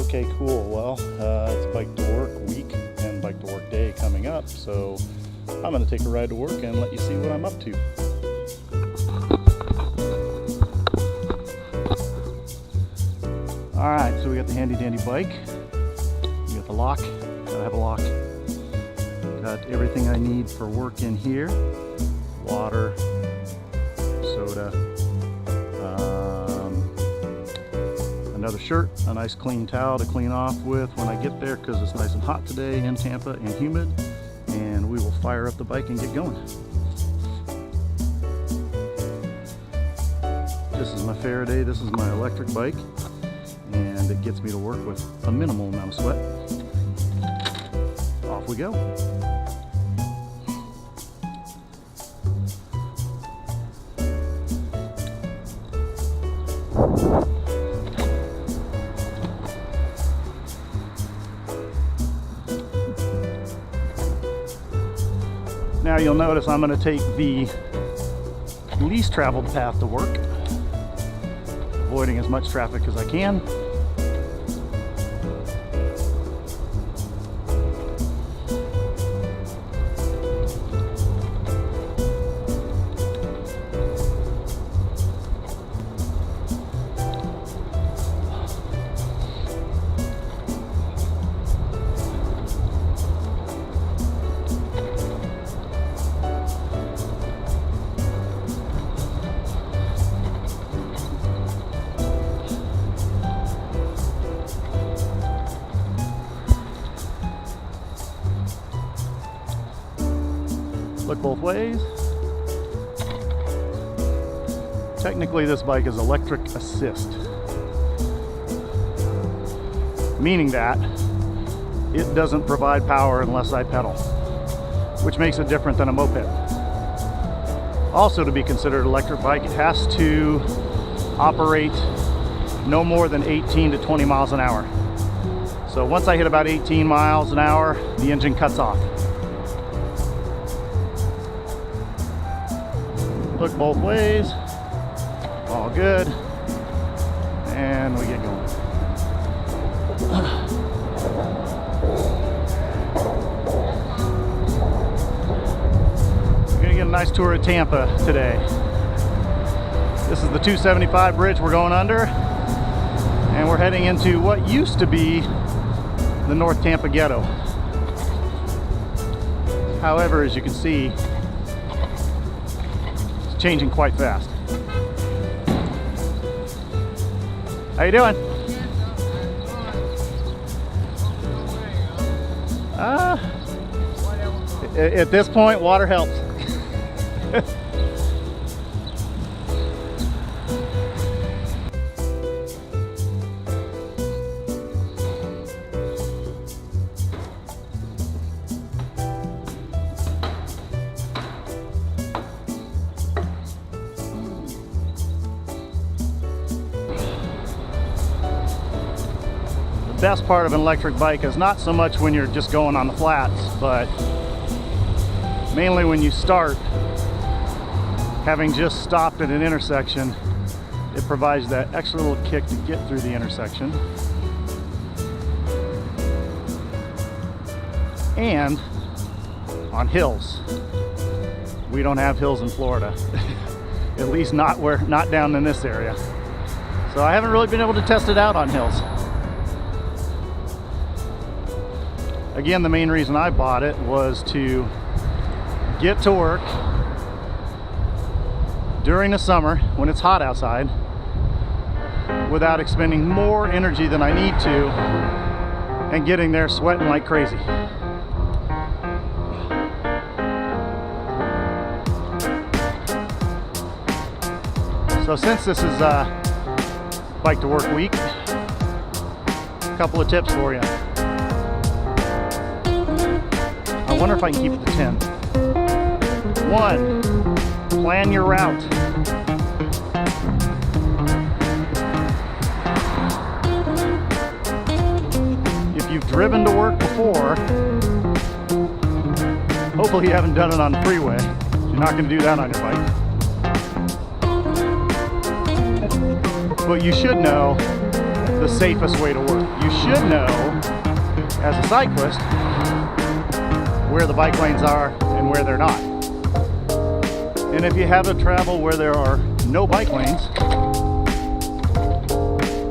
Okay, cool. Well, it's bike to work week and bike to work day coming up, so I'm going to take a ride to work and let you see what I'm up to. Alright, so we got the handy dandy bike. We got the lock. Gotta have a lock. Got everything I need for work in here. Water, soda, another shirt, a nice clean towel to clean off with when I get there because it's nice and hot today in Tampa and humid, and we will fire up the bike and get going. This is my Faraday, this is my electric bike, and it gets me to work with a minimal amount of sweat. Off we go. Now you'll notice I'm going to take the least traveled path to work, avoiding as much traffic as I can. Look both ways. Technically this bike is electric assist, meaning that it doesn't provide power unless I pedal, which makes it different than a moped. Also, to be considered an electric bike, it has to operate no more than 18 to 20 miles an hour. So once I hit about 18 miles an hour, the engine cuts off. Look both ways, all good, and we get going. We're gonna get a nice tour of Tampa today. This is the 275 bridge we're going under, and we're heading into what used to be the North Tampa ghetto. However, as you can see, changing quite fast. How you doing? At this point, water helps. The best part of an electric bike is not so much when you're just going on the flats, but mainly when you start, having just stopped at an intersection, it provides that extra little kick to get through the intersection. And on hills. We don't have hills in Florida. At least not down in this area. So I haven't really been able to test it out on hills. Again, the main reason I bought it was to get to work during the summer when it's hot outside without expending more energy than I need to and getting there sweating like crazy. So since this is bike to work week, a couple of tips for you. I wonder if I can keep it to 10. 1, plan your route. If you've driven to work before, hopefully you haven't done it on the freeway. You're not going to do that on your bike. But you should know the safest way to work. you should know, as a cyclist, where the bike lanes are and where they're not. And if you have to travel where there are no bike lanes,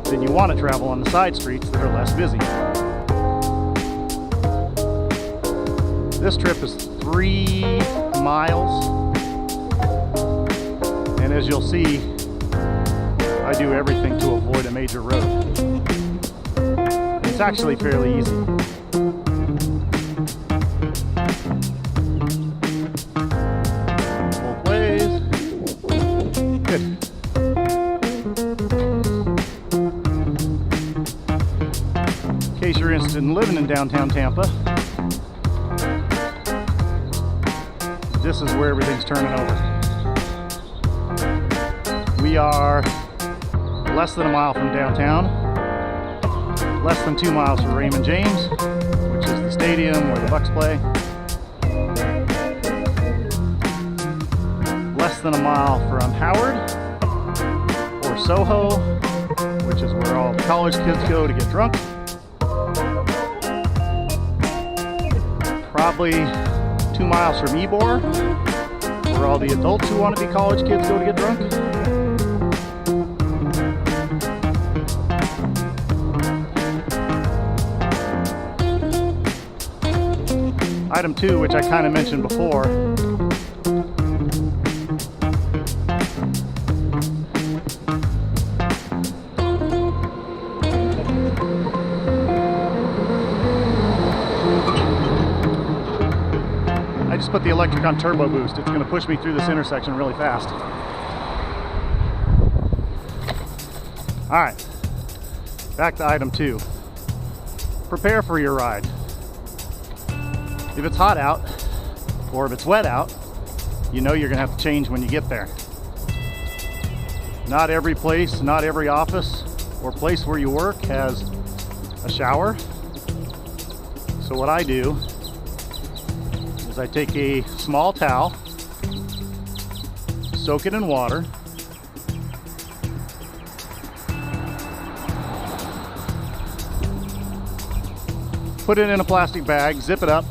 then you want to travel on the side streets that are less busy. This trip is 3 miles, and as you'll see, I do everything to avoid a major road. It's actually fairly easy. Both ways. Good. In case you're interested in living in downtown Tampa, this is where everything's turning over. We are less than a mile from downtown, less than 2 miles from Raymond James, which is the stadium where the Bucks play, less than a mile from Howard or Soho, which is where all the college kids go to get drunk. Probably 2 miles from Ybor, where all the adults who want to be college kids go to get drunk. Item 2, which I kind of mentioned before, I just put the electric on turbo boost. It's going to push me through this intersection really fast. Alright, back to item 2. Prepare for your ride. If it's hot out, or if it's wet out, you know you're going to have to change when you get there. Not every place, not every office or place where you work has a shower. So what I do is I take a small towel, soak it in water, put it in a plastic bag, zip it up,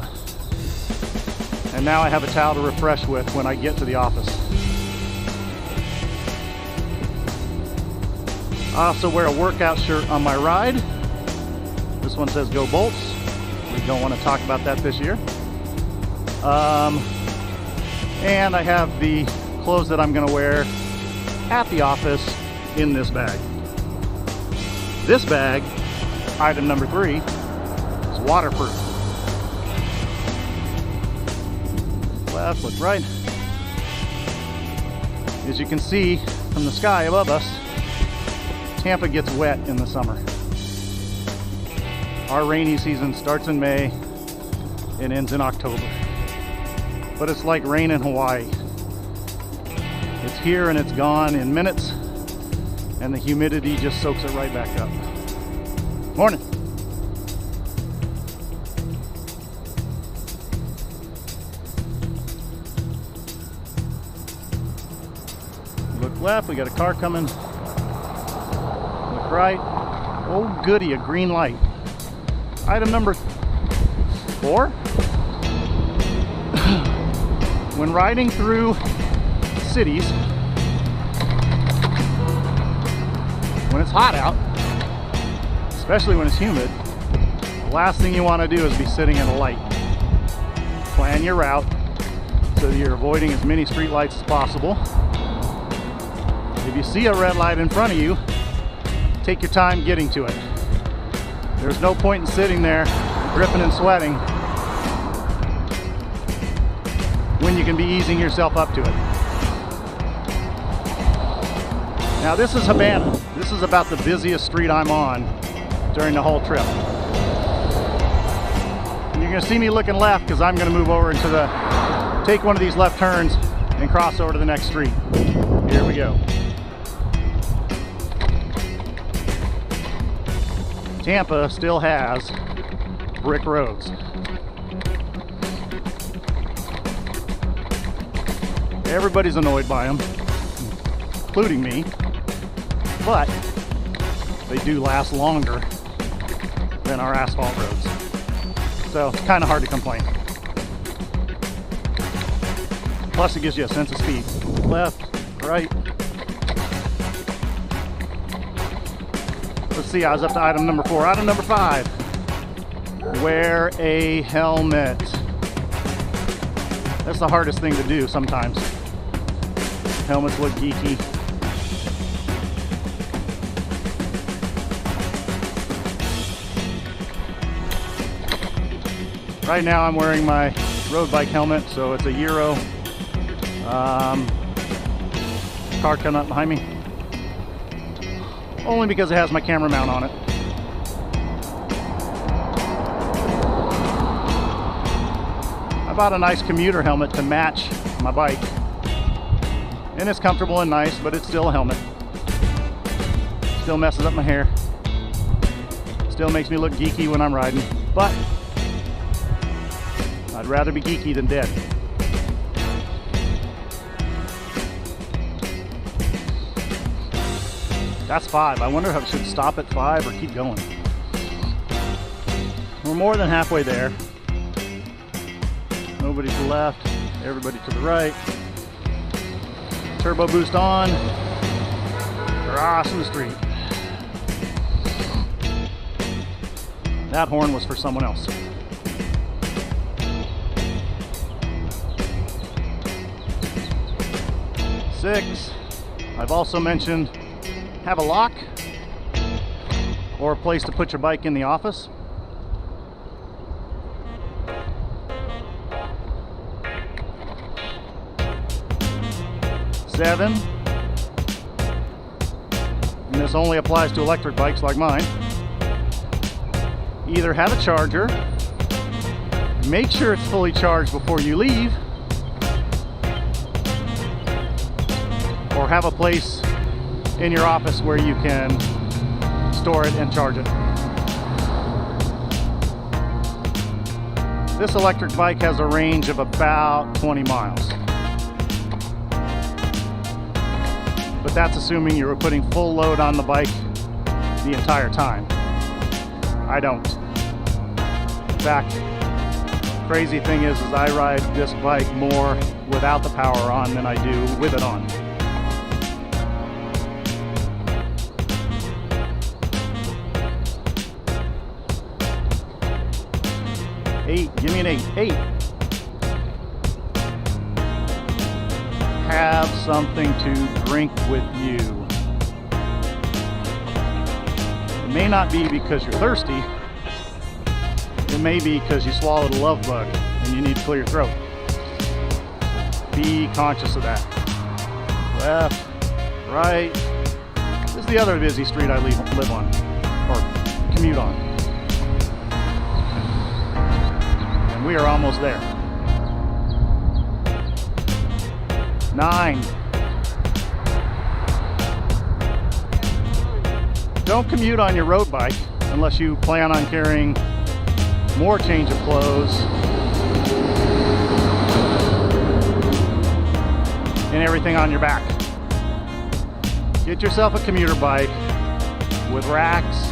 and now I have a towel to refresh with when I get to the office. I also wear a workout shirt on my ride. This one says Go Bolts. We don't want to talk about that this year. And I have the clothes that I'm going to wear at the office in this bag. This bag, item number 3, is waterproof. Left, look right. As you can see from the sky above us, Tampa gets wet in the summer. Our rainy season starts in May and ends in October. But it's like rain in Hawaii. It's here and it's gone in minutes, and the humidity just soaks it right back up. Morning. Look left, we got a car coming. Look right. Oh goody, a green light. Item number 4. When riding through cities, when it's hot out, especially when it's humid, the last thing you want to do is be sitting at a light. Plan your route so that you're avoiding as many street lights as possible. If you see a red light in front of you, take your time getting to it. There's no point in sitting there dripping and sweating when you can be easing yourself up to it. Now this is Havana. This is about the busiest street I'm on during the whole trip. And you're gonna see me looking left because I'm gonna move over into take one of these left turns and cross over to the next street. Here we go. Tampa still has brick roads. Everybody's annoyed by them, including me, but they do last longer than our asphalt roads. So it's kind of hard to complain. Plus it gives you a sense of speed. Left, right. Let's see, I was up to item number 4. Item number 5, wear a helmet. That's the hardest thing to do sometimes. Helmets look geeky. Right now I'm wearing my road bike helmet, so it's a Euro. Car coming up behind me. Only because it has my camera mount on it. I bought a nice commuter helmet to match my bike. And it's comfortable and nice, but it's still a helmet. Still messes up my hair. Still makes me look geeky when I'm riding. But I'd rather be geeky than dead. That's 5. I wonder if I should stop at 5 or keep going. We're more than halfway there. Nobody to the left, everybody to the right. Turbo boost on. Crossing the street. That horn was for someone else. Six. I've also mentioned have a lock or a place to put your bike in the office. 7, and this only applies to electric bikes like mine, either have a charger, make sure it's fully charged before you leave, or have a place in your office where you can store it and charge it. This electric bike has a range of about 20 miles. But that's assuming you were putting full load on the bike the entire time. I don't. In fact, crazy thing is I ride this bike more without the power on than I do with it on. Eight, give me an 8. 8. Have something to drink with you. It may not be because you're thirsty. It may be because you swallowed a love bug and you need to clear your throat. Be conscious of that. Left, right. This is the other busy street I live on, or commute on. And we are almost there. 9. Don't commute on your road bike unless you plan on carrying more change of clothes and everything on your back. Get yourself a commuter bike with racks,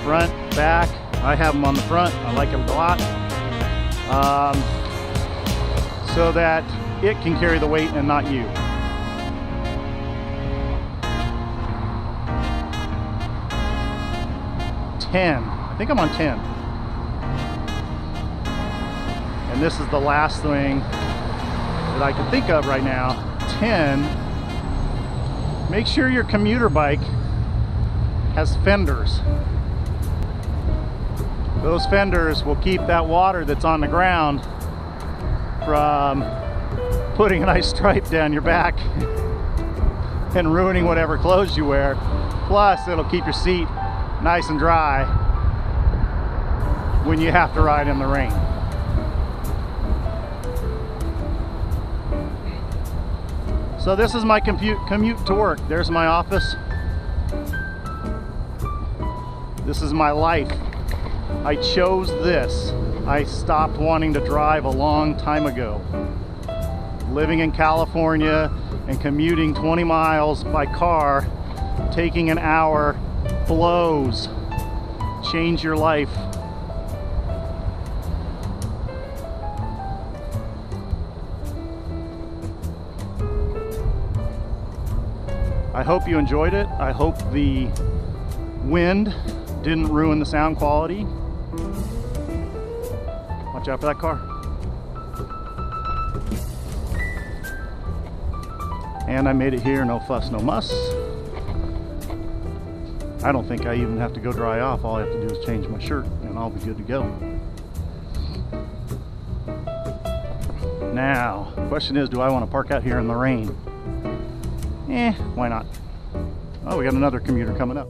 front, back. I have them on the front. I like them a lot. So that it can carry the weight and not you. I think I'm on 10. And this is the last thing that I can think of right now. 10, make sure your commuter bike has fenders. Those fenders will keep that water that's on the ground from putting a nice stripe down your back and ruining whatever clothes you wear. Plus, it'll keep your seat nice and dry when you have to ride in the rain. So this is my commute to work. There's my office. This is my life. I chose this. I stopped wanting to drive a long time ago. Living in California and commuting 20 miles by car, taking an hour, blows. change your life. I hope you enjoyed it. I hope the wind didn't ruin the sound quality. Watch out for that car. And I made it here, no fuss, no muss. I don't think I even have to go dry off. All I have to do is change my shirt and I'll be good to go. Now, the question is, do I want to park out here in the rain? Why not? Oh, we got another commuter coming up.